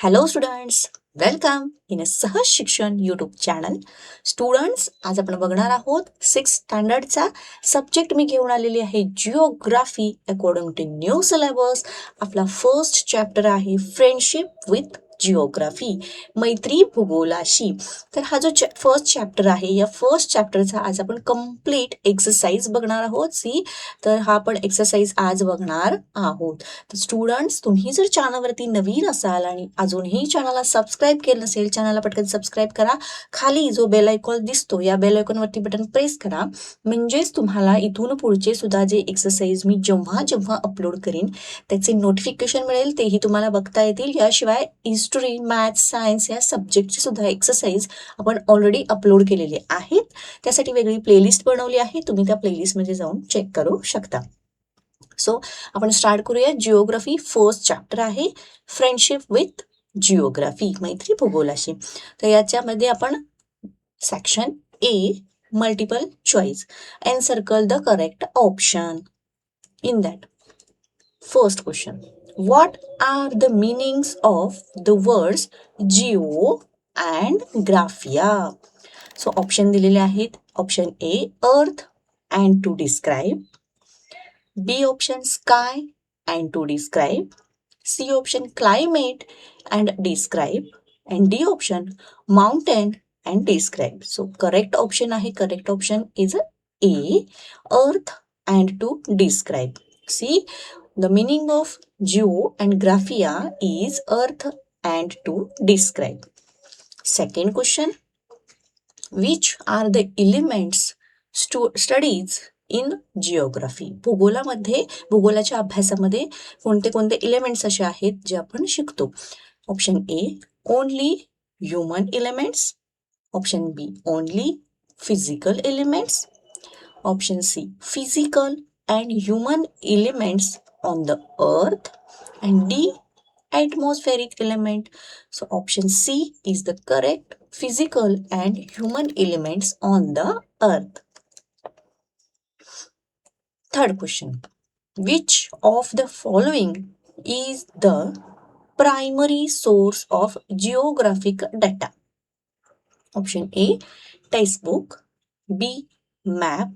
Hello students, welcome in अ सहज शिक्षण YouTube channel. Students, आज आपण बघणार आहोत 6th स्टँडर्डचा सब्जेक्ट मी घेऊन आलेली आहे geography according to new syllabus. आपला फर्स्ट चॅप्टर आहे फ्रेंडशिप विथ जिओग्राफी, मैत्री भूगोलाशी. तर हा जो फर्स्ट चॅप्टर आहे, या फर्स्ट चॅप्टरचा आज आपण कम्प्लीट एक्सरसाइज बघणार आहोत. तर हा आपण एक्सरसाइज आज बघणार आहोत. तर स्टुडंट्स, तुम्ही जर चॅनलवरती नवीन असाल आणि अजूनही चॅनलला सबस्क्राईब केलं नसेल, चॅनलला पटकन सबस्क्राईब करा. खाली जो बेल आयकॉन दिसतो, या बेल आयकॉनवरती बटन प्रेस करा. म्हणजेच तुम्हाला इथून पुढचे सुद्धा जे एक्सरसाइज मी जेव्हा जेव्हा अपलोड करीन त्याचे नोटिफिकेशन मिळेल, तेही तुम्हाला बघता येतील. याशिवाय हिस्ट्री, मॅथ्स, सायन्स या सब्जेक्टची सुद्धा एक्सरसाइज आपण ऑलरेडी अपलोड केलेले आहेत. त्यासाठी वेगळी प्लेलिस्ट बनवली आहे, तुम्ही त्या प्लेलिस्टमध्ये जाऊन चेक करू शकता. सो आपण स्टार्ट करूया. जिओग्राफी फर्स्ट चॅप्टर आहे फ्रेंडशिप विथ जिओग्राफी, मैत्री भूगोलाशी. तर याच्यामध्ये आपण section A, multiple choice, encircle the correct option. In that first question, what are the meanings of the words geo and graphia? So option दिलेले आहेत. Option A, earth and to describe. B option, sky and to describe. C option, climate and describe. And D option, mountain and describe. So correct option is A, earth and to describe. See, the meaning of geo and graphia is earth and to describe. Second question, which are the elements studies in geography? भूगोलामध्ये, भूगोलाच्या अभ्यासामध्ये कोणते कोणते elements असे आहेत जे आपण शिकतो? Option A, only human elements. Option B, only physical elements. Option C, physical and human elements on the earth. And D, atmospheric element. So option C is the correct, physical and human elements on the earth. Third question, which of the following is the primary source of geographic data? Option A, textbook. B, map.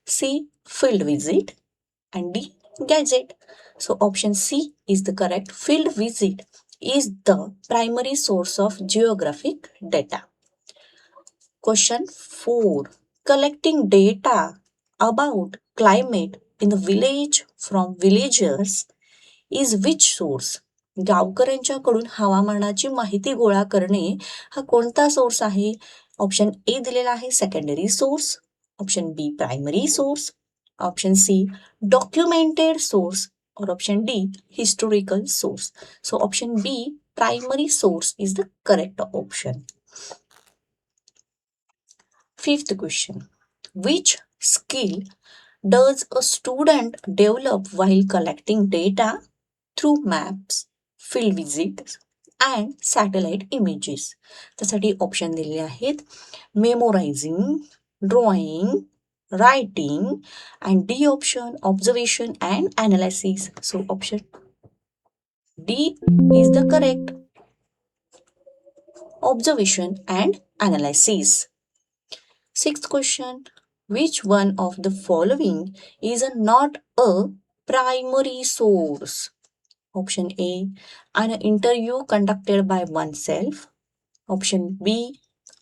C, field visit. And D, gadget. So option C is the correct. Field visit is the primary source of geographic data. Question 4, collecting data about climate in the village from villagers is which source? गावकऱ्यांच्याकडून हवामानाची माहिती गोळा करणे हा कोणता source आहे? Option A दिलेला आहे, secondary source. Option B, primary source. Option C, documented source, or option D, historical source. So option B, primary source is the correct option. Fifth question, which skill does a student develop while collecting data through maps, field visits and satellite images? त्यासाठी option दिलेले आहेत, मेमोरायझिंग, drawing, writing, and D option, observation and analysis. So option D is the correct, observation and analysis. Sixth question, which one of the following is not a primary source? Option A, an interview conducted by oneself. Option B,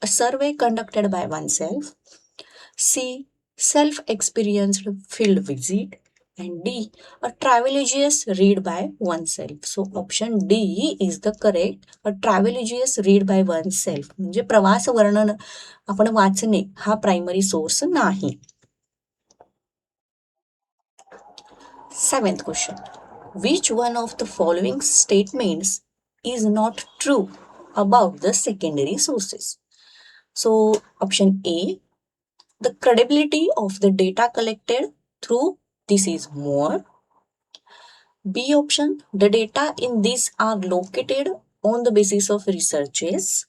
a survey conducted by oneself. C, self-experienced field visit. And D, a travelodious read by oneself. So option D is the correct, a travelodious read by oneself. म्हणजे प्रवास वर्णन आपण वाचणे हा primary source नाही. Seventh question, which one of the following statements is not true about the secondary sources? So option A, the credibility of the data collected through this is more. B option, the data in this are located on the basis of researches.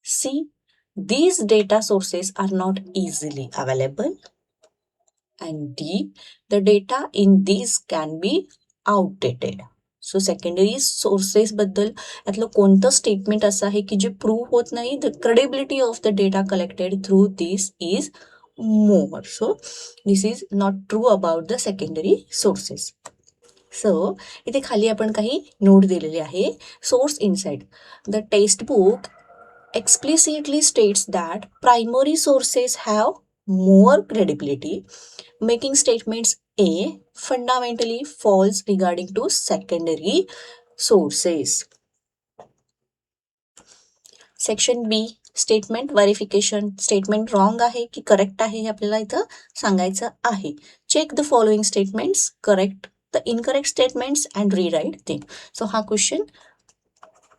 C, these data sources are not easily available. And D, the data in these can be outdated. So secondary sources बद्दल यातलं कोणतं statement असं आहे की जे prove होत नाही the credibility of the data collected through this is more. So this is not true about the secondary sources. So इथे खाली आपण काही नोट दिलेले आहे. Source inside the text book explicitly states that primary sources have more credibility, making statements A fundamentally false regarding to secondary sources. Section B statement verification. Statement wrong आहे की correct आहे हे आपल्याला इथं सांगायचं आहे. Check the following statements, correct the incorrect statements and rewrite them. So हा question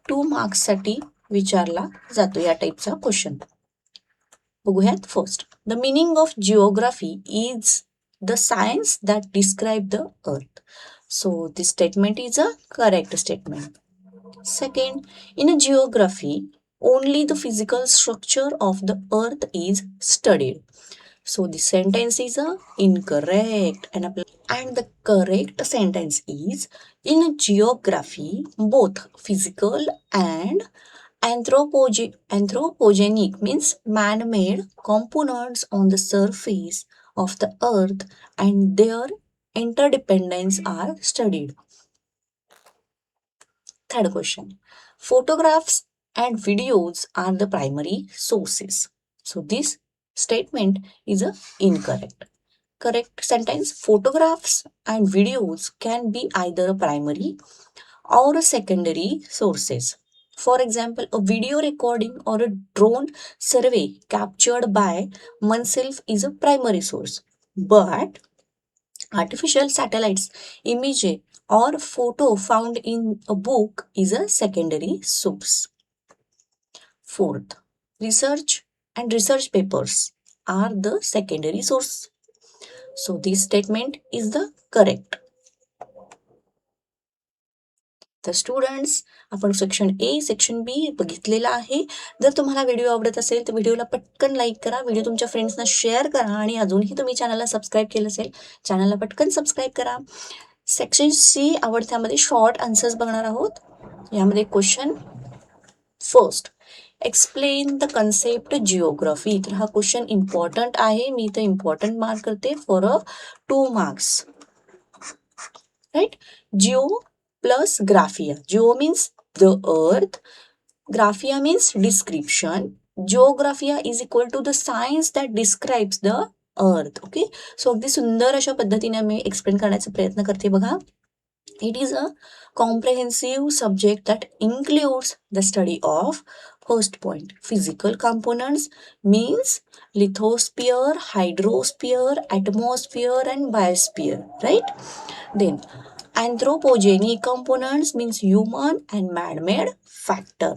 2 मार्क्ससाठी विचारला जातो या टाईपचा क्वेश्चन. बघूयात. First, the meaning of geography is the science that describe the earth. So this statement is a correct statement. Second, in a geography only the physical structure of the earth is studied. So the sentence is incorrect, and the correct sentence is, in geography both physical and anthropogenic means man-made components on the surface of the earth and their interdependence are studied. Third question, photographs and videos are the primary sources. So this statement is incorrect. Correct sentence, photographs and videos can be either a primary or a secondary sources. For example, a video recording or a drone survey captured by oneself is a primary source, but artificial satellites image or photo found in a book is a secondary source. Fourth, research and research papers are the secondary source. So this statement is the correct. तर students, आपण section A section बी बघितलेला आहे. जर तुम्हाला video आवडत असेल तर व्हिडिओला पटकन लाईक करा, व्हिडिओ तुमच्या फ्रेंड्सना शेअर करा आणि अजूनही तुम्ही चॅनलला सबस्क्राईब केलं असेल चॅनलला पटकन सबस्क्राईब करा. सेक्शन सी आवडत्यामध्ये शॉर्ट आन्सर्स बघणार आहोत. यामध्ये question first, explain the concept geography. तर हा क्वेश्चन इम्पॉर्टंट आहे, मी इथं इम्पॉर्टंट मार्क करते for 2 marks. Right, geo plus graphia. Geo means the earth, graphia means description. Geographia is equal to the science that describes the earth. Okay, so अगदी सुंदर अशा पद्धतीने मी एक्सप्लेन करण्याचा प्रयत्न करते. बघा, it is a comprehensive subject that includes the study of, first point, physical components means lithosphere, hydrosphere, atmosphere and biosphere, right? Then anthropogenic components means human and man-made factor.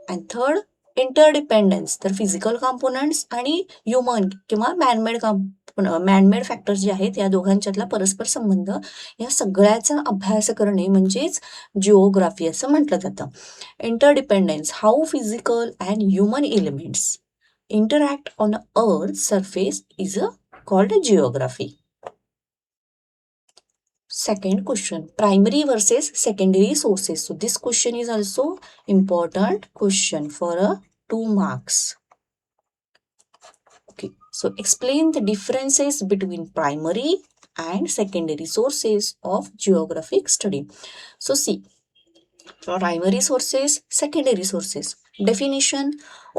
And third, interdependence, तर physical components आणि human किंवा man-made factors जे आहेत या दोघांच्यातला परस्पर संबंध या सगळ्याचा अभ्यास करणे म्हणजेच जिओग्राफी असं म्हटलं जातं. Interdependence, how physical and human elements interact on Earth's surface is called geography. Second question, primary versus secondary sources. So this question is also important question for 2 marks. Okay, so explain the differences between primary and secondary sources of geographic study. So see, primary sources, secondary sources. Definition,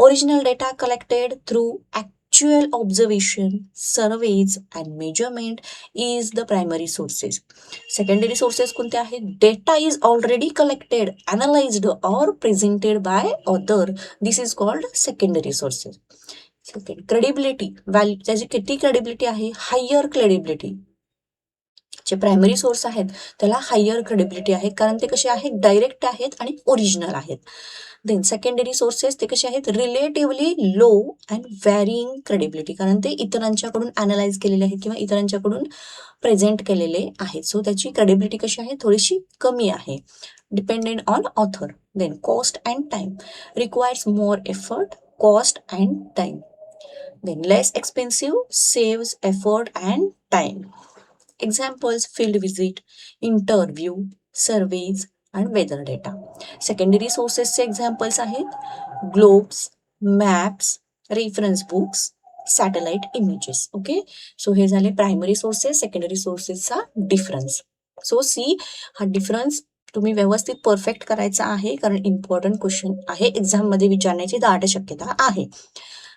original data collected through actual observation, surveys and measurement is the primary sources. Secondary sources कोणते आहेत? Data is already collected, analyzed or presented by other. This is called secondary sources. Second, credibility, value, त्याची किती credibility आहे? Higher credibility. जे primary source आहेत त्याला higher credibility आहे, कारण ते कसे आहेत? डायरेक्ट आहेत आणि ओरिजिनल आहेत. देन सेकंडरी सोर्सेस ते कसे आहेत? Relatively low and varying credibility, कारण ते इतरांच्याकडून अनालाइज केलेले आहेत किंवा इतरांच्याकडून प्रेझेंट केलेले आहेत. सो त्याची क्रेडिबिलिटी कशी आहे? थोडीशी कमी आहे. Dependent on author. Then cost and time, requires more effort, cost and time. Then less expensive, saves effort and time. Examples, field visit, interview, surveys and weather data. Secondary सोर्सेसचे examples आहेत globes, maps, reference books, satellite images. Okay, so हे झाले primary sources, secondary सोर्सेसचा difference. So see हा difference तुम्ही व्यवस्थित perfect करायचा आहे, कारण इम्पॉर्टंट क्वेश्चन आहे, एक्झाममध्ये विचारण्याची दाट शक्यता आहे.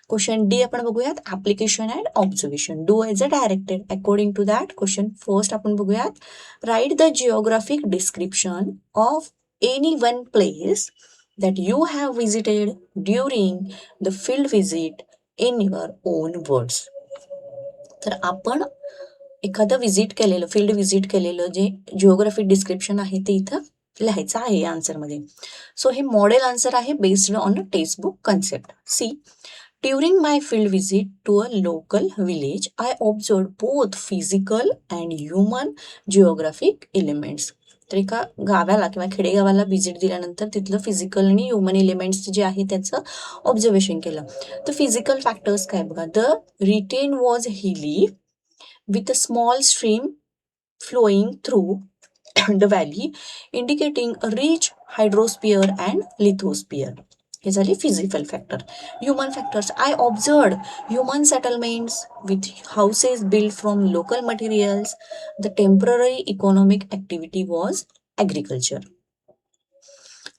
क्वेश्चन डी आपण बघूयात, application and observation. Do as a directed. According to that question first आपण बघूयात, write the geographic description of any one place that you have visited during the field visit in your own words. तर आपण एखादं visit केलेलं, field visit केलेलं जे geographic description आहे ते इथं लिहायचं आहे आन्सरमध्ये. सो हे मॉडेल आन्सर आहे based on a textbook concept. C, during my field visit to a local village I observe both physical and human geographic elements. तर एका गावाला किंवा खेडेगावाला व्हिजिट दिल्यानंतर तिथलं फिजिकल आणि ह्युमन एलिमेंट्स जे आहे त्याचं ऑब्झर्वेशन केलं. तर फिजिकल फॅक्टर्स काय बघा, द रिटेन वॉज हिली with a small stream flowing through the valley, indicating a rich hydrosphere and lithosphere. हे झाले physical factor. Human factors, I observed human settlements with houses build from local materials. The temporary economic activity was agriculture.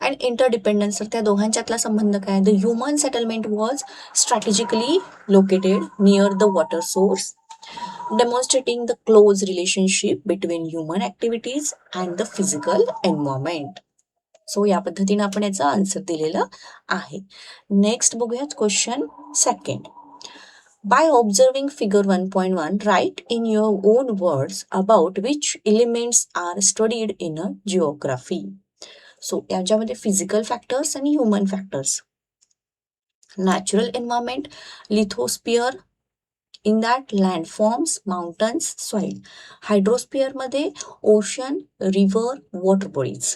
And interdependence, तर त्या दोघांच्यातला संबंध काय, the human settlement was strategically located near the water source, demonstrating the close relationship between human activities and the physical environment. So या पद्धतीने आपण याचा answer दिलेला आहे. नेक्स्ट बघूयात question second. By observing figure 1.1 right in your own words about which elements are studied in a geography. So याच्यामध्ये physical factors आणि human factors. Natural environment, lithosphere, in that landforms, mountains, soil. Hydrosphere मध्ये ocean, river, water bodies.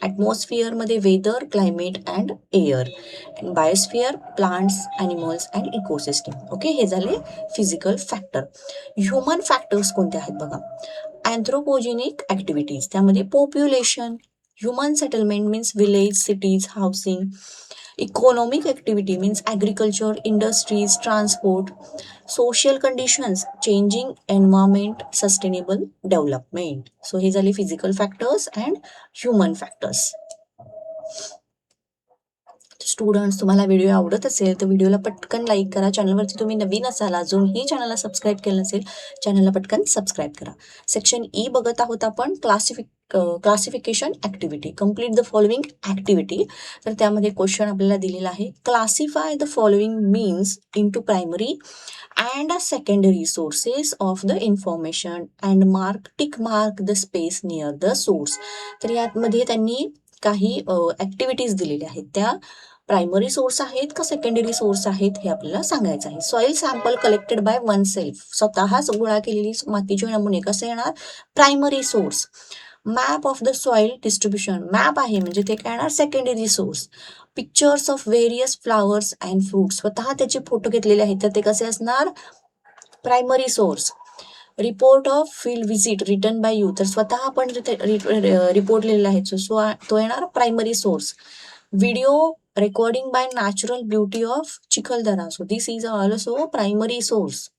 Atmosphere मध्ये weather, climate and air. And biosphere, plants, animals and ecosystem. Okay, हे झाले physical factor. Human factors कोणते आहेत बघा, अँथ्रोपोजेनिक activities, त्यामध्ये population, human settlement means village, cities, housing. Economic activity means agriculture, industries, transport. Social conditions, changing environment, sustainable development. So हे झाले physical factors and human factors. Students, तुम्हाला video आवडत असेल तर व्हिडिओला पटकन लाईक करा. चॅनलवरती तुम्ही नवीन असाल, अजूनही चॅनलला सबस्क्राईब केलं नसेल, चॅनलला पटकन सबस्क्राईब करा. सेक्शन ई बघत आहोत आपण, classification activity. Complete the following activity. तर त्यामध्ये क्वेश्चन आपल्याला दिलेला आहे, classify the following means into primary and secondary sources of the information and tick mark the space near the source. तर यामध्ये त्यांनी काही ॲक्टिव्हिटीज दिलेल्या आहेत, त्या प्रायमरी सोर्स आहेत का सेकंडरी सोर्स आहेत हे आपल्याला सांगायचं आहे. Soil sample collected by one self, स्वतःच गोळा केलेली मातीचे नमुने कसे येणार, primary source. Map of the soil distribution, map आहे म्हणजे ते काय येणार, secondary source. Pictures of various flowers and fruits, स्वतः त्याचे फोटो घेतलेले आहेत तर ते कसे असणार, primary source. Report of field visit written by you, तर स्वतः आपण रिपोर्ट लिहिलेला आहे सो तो येणार primary source. Video recording by natural beauty of Chikhaldara, so this is also primary source.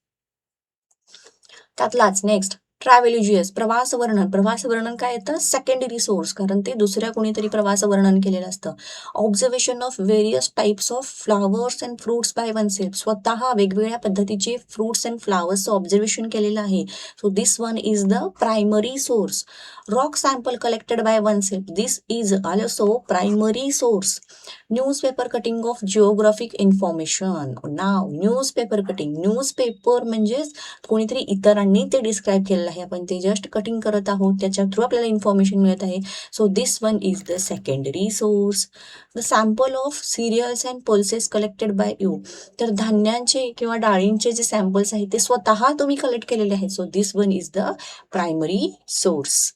त्यातलाच नेक्स्ट ट्रॅव्हल्युजियस, प्रवास वर्णन. प्रवास वर्णन काय येतं, सेकंडरी सोर्स, कारण ते दुसऱ्या कोणीतरी प्रवास वर्णन केलेलं असतं. Observation of various types of flowers and fruits by one self, स्वतः वेगवेगळ्या पद्धतीचे फ्रुट्स अँड फ्लावर्सचं ऑब्झर्वेशन केलेलं आहे, so this one is the primary source. Rock sample collected by one self, this is also primary source. Newspaper cutting of geographic information. Now newspaper cutting, newspaper म्हणजेच कोणीतरी इतरांनी ते describe केलेलं आहे, आपण ते जस्ट कटिंग करत आहोत, त्याच्या थ्रू आपल्याला इन्फॉर्मेशन मिळत आहे, so this one is the secondary source. The sample of serials and pulses collected by you, तर धान्यांचे किंवा डाळींचे जे सॅम्पल्स आहेत ते स्वतः तुम्ही कलेक्ट केलेले आहेत, so this one is the primary source.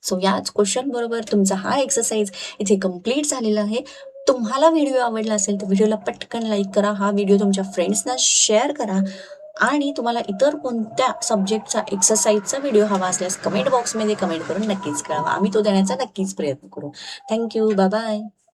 So याच क्वेश्चन बरोबर तुमचा हा एक्सरसाइज इथे कम्प्लीट झालेला आहे. तुम्हाला व्हिडिओ आवडला असेल तर व्हिडिओला पटकन लाईक करा, हा व्हिडिओ तुमच्या फ्रेंड्सना शेअर करा. आणि तुम्हाला इतर कोणत्या सब्जेक्टचा एक्सरसाइजचा व्हिडिओ हवा असल्यास कमेंट बॉक्समध्ये कमेंट करून नक्कीच कळवा. आम्ही तो देण्याचा नक्कीच प्रयत्न करू. थँक्यू. Bye bye.